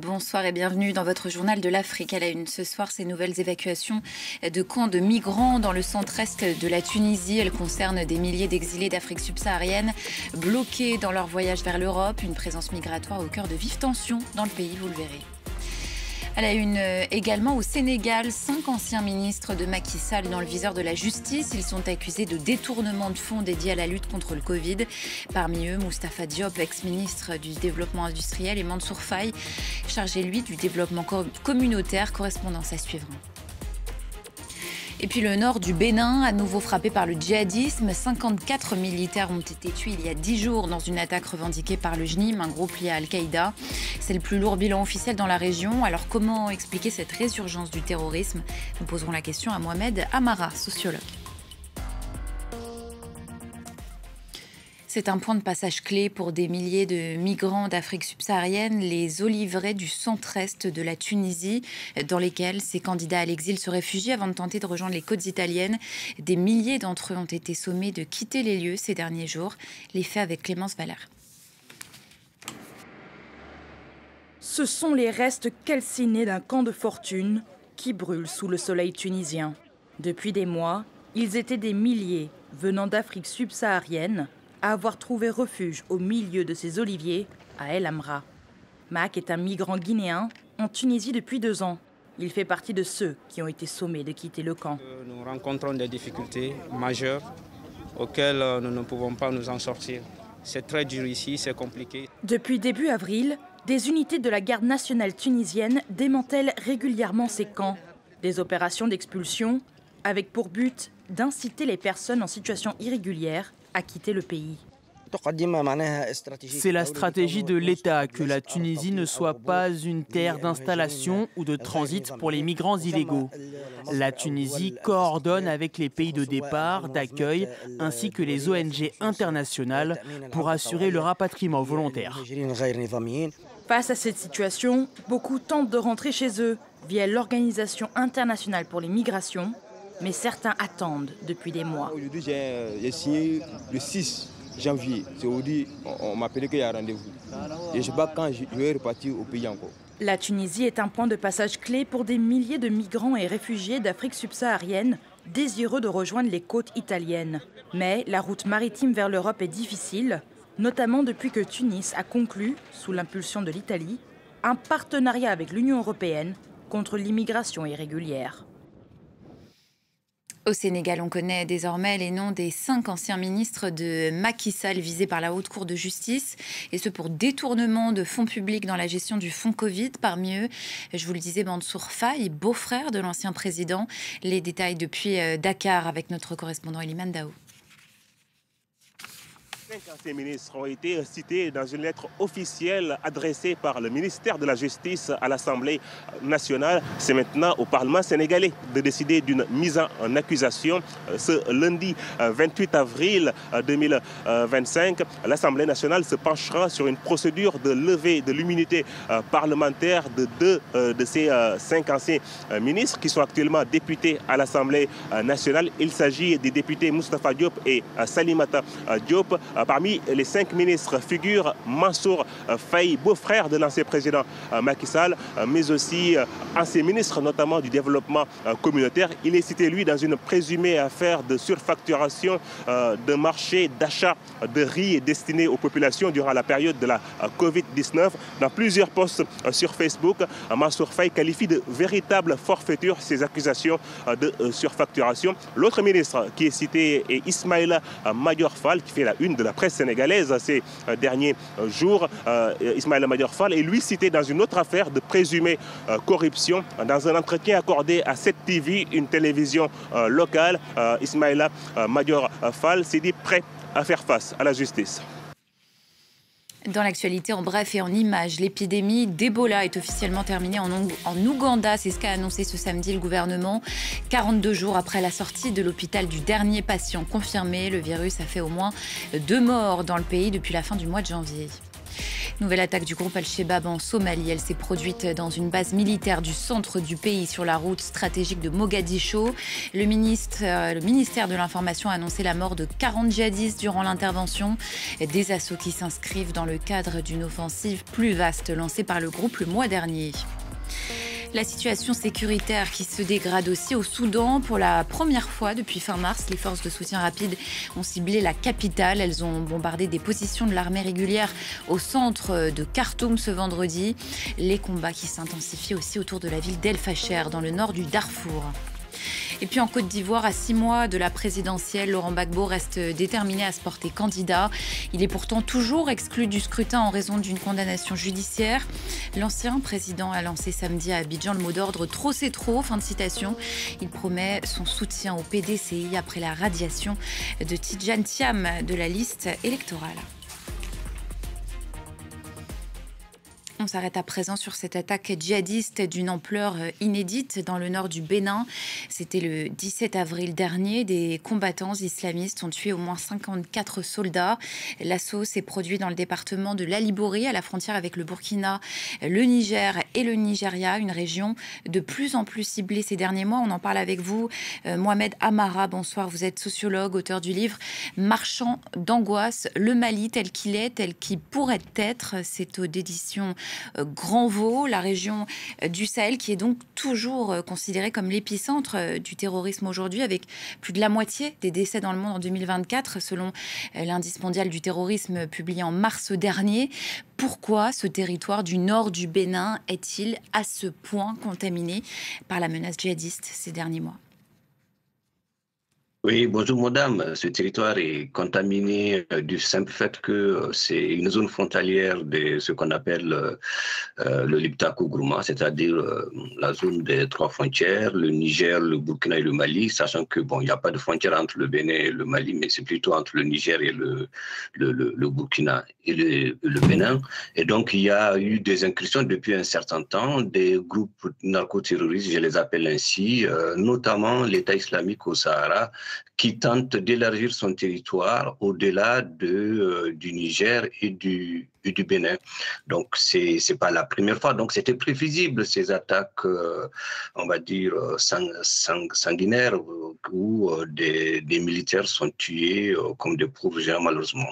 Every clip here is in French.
Bonsoir et bienvenue dans votre journal de l'Afrique. À la une ce soir, ces nouvelles évacuations de camps de migrants dans le centre-est de la Tunisie. Elles concernent des milliers d'exilés d'Afrique subsaharienne bloqués dans leur voyage vers l'Europe. Une présence migratoire au cœur de vives tensions dans le pays, vous le verrez. À la une également au Sénégal, 5 anciens ministres de Macky Sall dans le viseur de la justice. Ils sont accusés de détournement de fonds dédiés à la lutte contre le Covid. Parmi eux, Moustapha Diop, ex-ministre du Développement industriel, et Mansour Faye, chargé lui du développement communautaire. Correspondance à suivre. Et puis le nord du Bénin, à nouveau frappé par le djihadisme. 54 militaires ont été tués il y a 10 jours dans une attaque revendiquée par le JNIM, un groupe lié à Al-Qaïda. C'est le plus lourd bilan officiel dans la région. Alors comment expliquer cette résurgence du terrorisme? Nous poserons la question à Mohamed Amara, sociologue. C'est un point de passage clé pour des milliers de migrants d'Afrique subsaharienne, les oliveraies du centre-est de la Tunisie, dans lesquels ces candidats à l'exil se réfugient avant de tenter de rejoindre les côtes italiennes. Des milliers d'entre eux ont été sommés de quitter les lieux ces derniers jours. Les faits avec Clémence Valère. Ce sont les restes calcinés d'un camp de fortune qui brûle sous le soleil tunisien. Depuis des mois, ils étaient des milliers venant d'Afrique subsaharienne à avoir trouvé refuge au milieu de ces oliviers à El Amra. Mac est un migrant guinéen en Tunisie depuis 2 ans. Il fait partie de ceux qui ont été sommés de quitter le camp. Nous rencontrons des difficultés majeures auxquelles nous ne pouvons pas nous en sortir. C'est très dur ici, c'est compliqué. Depuis début avril, des unités de la garde nationale tunisienne démantèlent régulièrement ces camps. Des opérations d'expulsion avec pour but d'inciter les personnes en situation irrégulière à quitter le pays. C'est la stratégie de l'État que la Tunisie ne soit pas une terre d'installation ou de transit pour les migrants illégaux. La Tunisie coordonne avec les pays de départ, d'accueil, ainsi que les ONG internationales pour assurer le rapatriement volontaire. Face à cette situation, beaucoup tentent de rentrer chez eux via l'Organisation internationale pour les migrations, mais certains attendent depuis des mois. Aujourd'hui, j'ai signé le 6 janvier. C'est aujourd'hui, on m'a appelé qu'il y a rendez-vous. Et je ne sais pas quand je vais repartir au pays encore. La Tunisie est un point de passage clé pour des milliers de migrants et réfugiés d'Afrique subsaharienne désireux de rejoindre les côtes italiennes. Mais la route maritime vers l'Europe est difficile, notamment depuis que Tunis a conclu, sous l'impulsion de l'Italie, un partenariat avec l'Union européenne contre l'immigration irrégulière. Au Sénégal, on connaît désormais les noms des 5 anciens ministres de Macky Sall visés par la Haute Cour de justice, et ce pour détournement de fonds publics dans la gestion du fonds Covid. Parmi eux, je vous le disais, Mansour Faye, beau-frère de l'ancien président. Les détails depuis Dakar avec notre correspondant Eliman Daou. 5 anciens ministres ont été cités dans une lettre officielle adressée par le ministère de la Justice à l'Assemblée nationale. C'est maintenant au Parlement sénégalais de décider d'une mise en accusation. Ce lundi 28 avril 2025, l'Assemblée nationale se penchera sur une procédure de levée de l'immunité parlementaire de 2 de ces 5 anciens ministres qui sont actuellement députés à l'Assemblée nationale. Il s'agit des députés Moustapha Diop et Salimata Diop. Parmi les 5 ministres figure Mansour Faye, beau-frère de l'ancien président Macky Sall, mais aussi ancien ministre notamment du développement communautaire. Il est cité, lui, dans une présumée affaire de surfacturation de marché d'achat de riz destiné aux populations durant la période de la Covid-19. Dans plusieurs posts sur Facebook, Mansour Faye qualifie de véritable forfaiture ces accusations de surfacturation. L'autre ministre qui est cité est Ismaïla Madior Fall, qui fait la une de la presse sénégalaise ces derniers jours. Ismaïla Madior Fall est lui cité dans une autre affaire de présumée corruption. Dans un entretien accordé à 7TV, une télévision locale, Ismaïla Madior Fall s'est dit prêt à faire face à la justice. Dans l'actualité, en bref et en images, l'épidémie d'Ebola est officiellement terminée en Ouganda. C'est ce qu'a annoncé ce samedi le gouvernement. 42 jours après la sortie de l'hôpital du dernier patient confirmé, le virus a fait au moins 2 morts dans le pays depuis la fin du mois de janvier. Nouvelle attaque du groupe Al-Shabaab en Somalie. Elle s'est produite dans une base militaire du centre du pays sur la route stratégique de Mogadiscio. Le ministère de l'Information a annoncé la mort de 40 djihadistes durant l'intervention. Des assauts qui s'inscrivent dans le cadre d'une offensive plus vaste lancée par le groupe le mois dernier. La situation sécuritaire qui se dégrade aussi au Soudan. Pour la première fois depuis fin mars, les forces de soutien rapide ont ciblé la capitale. Elles ont bombardé des positions de l'armée régulière au centre de Khartoum ce vendredi. Les combats qui s'intensifient aussi autour de la ville d'El Fasher, dans le nord du Darfour. Et puis en Côte d'Ivoire, à 6 mois de la présidentielle, Laurent Gbagbo reste déterminé à se porter candidat. Il est pourtant toujours exclu du scrutin en raison d'une condamnation judiciaire. L'ancien président a lancé samedi à Abidjan le mot d'ordre « Trop c'est trop ». Fin de citation. Il promet son soutien au PDCI après la radiation de Tidjane Thiam de la liste électorale. On s'arrête à présent sur cette attaque djihadiste d'une ampleur inédite dans le nord du Bénin. C'était le 17 avril dernier. Des combattants islamistes ont tué au moins 54 soldats. L'assaut s'est produit dans le département de l'Alibori, à la frontière avec le Burkina, le Niger et le Nigeria, une région de plus en plus ciblée ces derniers mois. On en parle avec vous, Mohamed Amara. Bonsoir, vous êtes sociologue, auteur du livre « Marchand d'angoisse, le Mali tel qu'il est, tel qu'il pourrait être ». C'est aux éditions Grand Vaux, la région du Sahel qui est donc toujours considérée comme l'épicentre du terrorisme aujourd'hui, avec plus de la moitié des décès dans le monde en 2024 selon l'indice mondial du terrorisme publié en mars dernier. Pourquoi ce territoire du nord du Bénin est-il à ce point contaminé par la menace djihadiste ces derniers mois ? Oui, bonjour madame. Ce territoire est contaminé du simple fait que c'est une zone frontalière de ce qu'on appelle le Liptako-Gourma, c'est-à-dire la zone des 3 frontières, le Niger, le Burkina et le Mali, sachant que bon, il n'y a pas de frontière entre le Bénin et le Mali, mais c'est plutôt entre le Niger et le Burkina et le Bénin. Et donc il y a eu des incursions depuis un certain temps, des groupes narcoterroristes, je les appelle ainsi, notamment l'État islamique au Sahara, qui tente d'élargir son territoire au-delà du Niger et du Bénin. Donc, c'est pas la première fois. Donc, c'était prévisible, ces attaques, on va dire, sanguinaires, où des militaires sont tués comme des pauvres gens, malheureusement.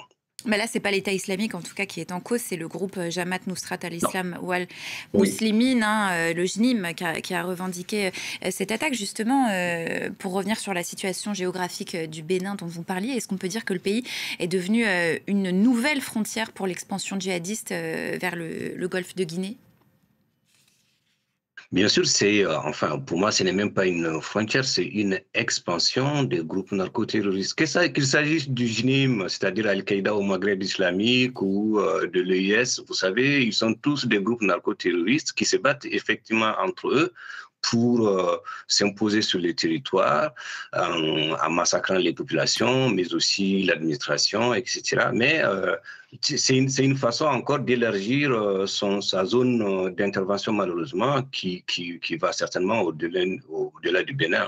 Mais là, ce n'est pas l'État islamique, en tout cas, qui est en cause. C'est le groupe Jamaat Nusrat al-Islam ou al-Muslimin, le JNIM, qui a revendiqué cette attaque. Justement, pour revenir sur la situation géographique du Bénin dont vous parliez, est-ce qu'on peut dire que le pays est devenu une nouvelle frontière pour l'expansion djihadiste vers le golfe de Guinée ? Bien sûr, enfin, pour moi, ce n'est même pas une frontière, c'est une expansion des groupes narcoterroristes. Qu'il s'agisse du JNIM, c'est-à-dire Al-Qaïda au Maghreb islamique ou de l'EIS, vous savez, ils sont tous des groupes narcoterroristes qui se battent effectivement entre eux pour s'imposer sur les territoires en massacrant les populations, mais aussi l'administration, etc. Mais c'est une façon encore d'élargir sa zone d'intervention, malheureusement, qui va certainement au-delà du Bénin.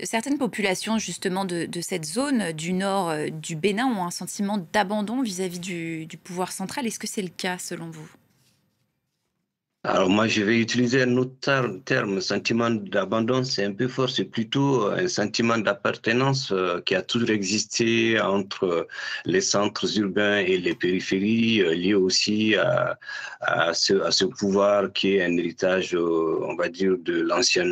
Certaines populations, justement, de cette zone du nord du Bénin ont un sentiment d'abandon vis-à-vis du pouvoir central. Est-ce que c'est le cas, selon vous ? Alors moi, je vais utiliser un autre terme, sentiment d'abandon, c'est un peu fort, c'est plutôt un sentiment d'appartenance qui a toujours existé entre les centres urbains et les périphéries, lié aussi à ce pouvoir qui est un héritage, on va dire, de l'ancien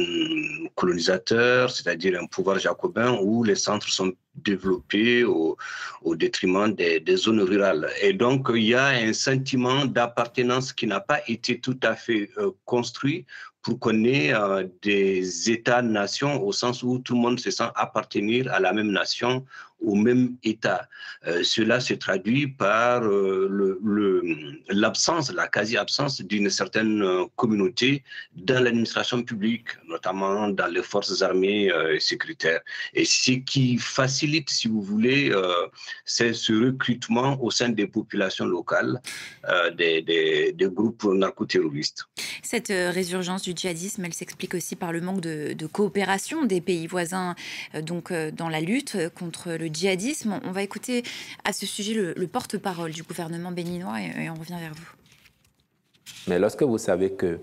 colonisateur, c'est-à-dire un pouvoir jacobin où les centres sont développés au détriment des zones rurales. Et donc, il y a un sentiment d'appartenance qui n'a pas été tout à fait construit pour qu'on ait des États-nations au sens où tout le monde se sent appartenir à la même nation, au même État. Cela se traduit par l'absence, la quasi-absence d'une certaine communauté dans l'administration publique, notamment dans les forces armées sécuritaires. Et ce qui facilite, si vous voulez, c'est ce recrutement au sein des populations locales des groupes narcoterroristes. Cette résurgence du djihadisme, elle s'explique aussi par le manque de coopération des pays voisins dans la lutte contre le djihadisme. On va écouter à ce sujet le porte-parole du gouvernement béninois et on revient vers vous. Mais lorsque vous savez que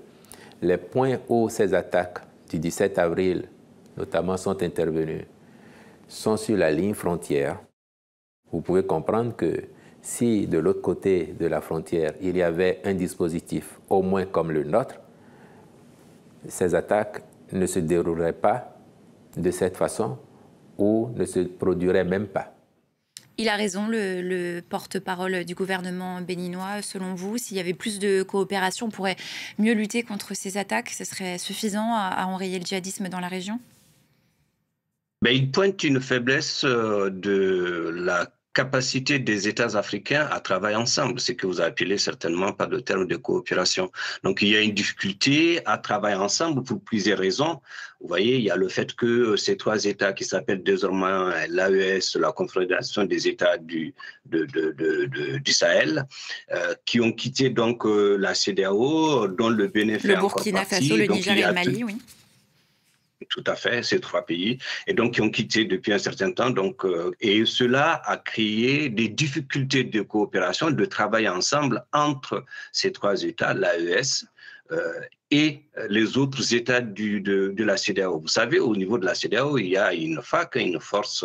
les points où ces attaques du 17 avril, notamment, sont intervenues, sont sur la ligne frontière, vous pouvez comprendre que si de l'autre côté de la frontière, il y avait un dispositif au moins comme le nôtre, ces attaques ne se dérouleraient pas de cette façon ou ne se produiraient même pas. Il a raison, le porte-parole du gouvernement béninois. Selon vous, s'il y avait plus de coopération, on pourrait mieux lutter contre ces attaques. Ce serait suffisant à enrayer le djihadisme dans la région? Il pointe une faiblesse de la capacité des États africains à travailler ensemble, ce que vous appelez certainement par le terme de coopération. Donc il y a une difficulté à travailler ensemble pour plusieurs raisons. Vous voyez, il y a le fait que ces trois États qui s'appellent désormais l'AES, la Confédération des États du Sahel, qui ont quitté donc la CEDEAO, dont le Bénin fait encore partie. Le Burkina Faso, le Niger et le Mali, oui. Tout à fait, ces trois pays, et donc qui ont quitté depuis un certain temps. Donc, et cela a créé des difficultés de coopération, de travail ensemble entre ces trois États, l'AES, et les autres États de la CEDEAO. Vous savez, au niveau de la CEDEAO, il y a une FAC, une force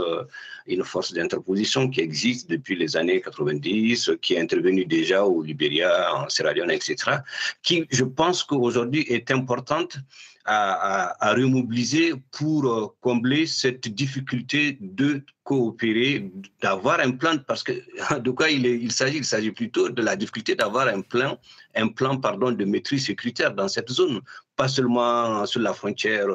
d'interposition qui existe depuis les années 90, qui est intervenue déjà au Libéria, en Sierra Leone, etc., qui, je pense qu'aujourd'hui, est importante à remobiliser pour combler cette difficulté de coopérer, d'avoir un plan, parce que de quoi il s'agit? Il s'agit plutôt de la difficulté d'avoir un plan de maîtrise sécuritaire dans cette zone, pas seulement sur la frontière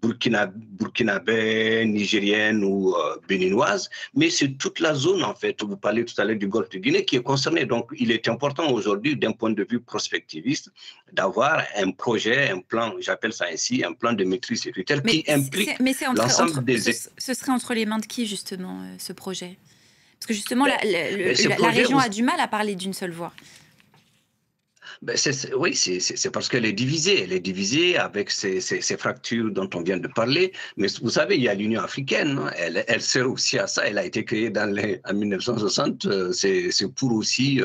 burkinabé, nigérienne ou béninoise, mais c'est toute la zone en fait. Vous parlez tout à l'heure du Golfe de Guinée qui est concerné. Donc il est important aujourd'hui d'un point de vue prospectiviste d'avoir un projet, un plan, j'appelle ça ainsi, un plan de maîtrise sécuritaire qui implique l'ensemble des États. Ce serait entre les mains de qui justement ce projet? Parce que justement la région a du mal à parler d'une seule voix. Oui, c'est parce qu'elle est divisée. Elle est divisée avec ces fractures dont on vient de parler. Mais vous savez, il y a l'Union africaine. Hein. Elle sert aussi à ça. Elle a été créée en 1960. C'est pour aussi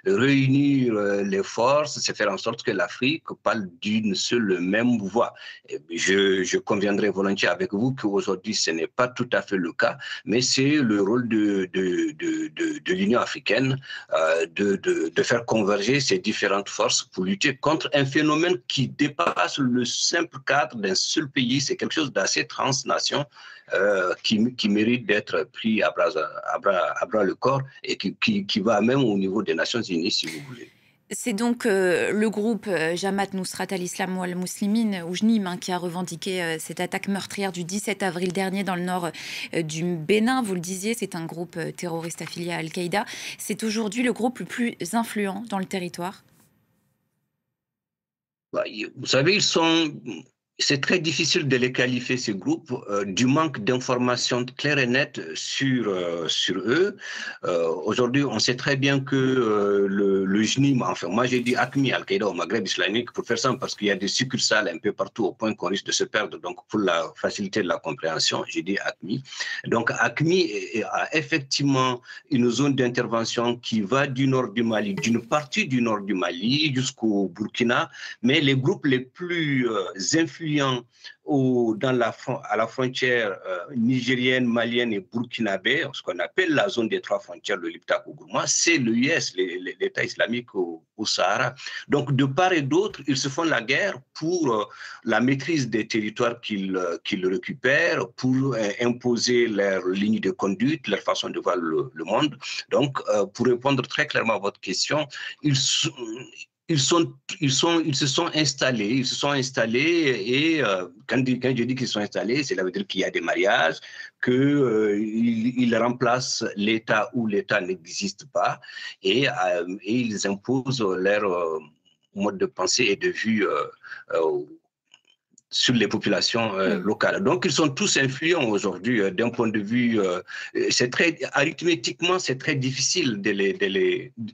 réunir les forces, c'est faire en sorte que l'Afrique parle d'une seule même voix. Et je conviendrai volontiers avec vous qu'aujourd'hui, ce n'est pas tout à fait le cas. Mais c'est le rôle de l'Union africaine de faire converger ces différentes forces pour lutter contre un phénomène qui dépasse le simple cadre d'un seul pays. C'est quelque chose d'assez transnation qui mérite d'être pris à bras le corps et qui va même au niveau des Nations Unies, si vous voulez. C'est donc le groupe Jamaat Nusrat al-Islam wal-Muslimin, ou JNIM, qui a revendiqué cette attaque meurtrière du 17 avril dernier dans le nord du Bénin. Vous le disiez, c'est un groupe terroriste affilié à Al-Qaïda. C'est aujourd'hui le groupe le plus influent dans le territoire. Vous savez, c'est très difficile de les qualifier, ces groupes, du manque d'informations claires et nettes sur eux. Aujourd'hui, on sait très bien que le JNIM, enfin, moi j'ai dit AQMI, Al-Qaïda au Maghreb islamique, pour faire simple, parce qu'il y a des succursales un peu partout au point qu'on risque de se perdre. Donc, pour la facilité de la compréhension, j'ai dit AQMI. Donc, AQMI a effectivement une zone d'intervention qui va du nord du Mali, d'une partie du nord du Mali jusqu'au Burkina, mais les groupes les plus influents à la frontière nigérienne, malienne et burkinabé, ce qu'on appelle la zone des trois frontières, le Liptako-Gourma, c'est l'US, l'État islamique au Sahara. Donc, de part et d'autre, ils se font la guerre pour la maîtrise des territoires qu'ils récupèrent, pour imposer leur ligne de conduite, leur façon de voir le monde. Donc, pour répondre très clairement à votre question, ils se sont installés et quand je dis qu'ils sont installés, cela veut dire qu'il y a des mariages, qu'ils remplacent l'État où l'État n'existe pas et ils imposent leur mode de pensée et de vue sur les populations locales. Donc, ils sont tous influents aujourd'hui d'un point de vue... arithmétiquement, c'est très difficile de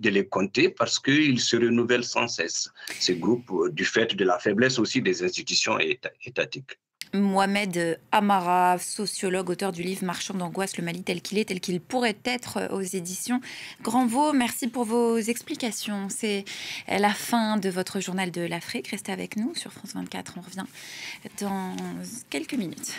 les compter parce qu'ils se renouvellent sans cesse, ces groupes, du fait de la faiblesse aussi des institutions étatiques. Mohamed Amara, sociologue, auteur du livre Marchand d'angoisse, le Mali tel qu'il est, tel qu'il pourrait être, aux éditions Grand-Vaux. Merci pour vos explications. C'est la fin de votre journal de l'Afrique. Restez avec nous sur France 24. On revient dans quelques minutes.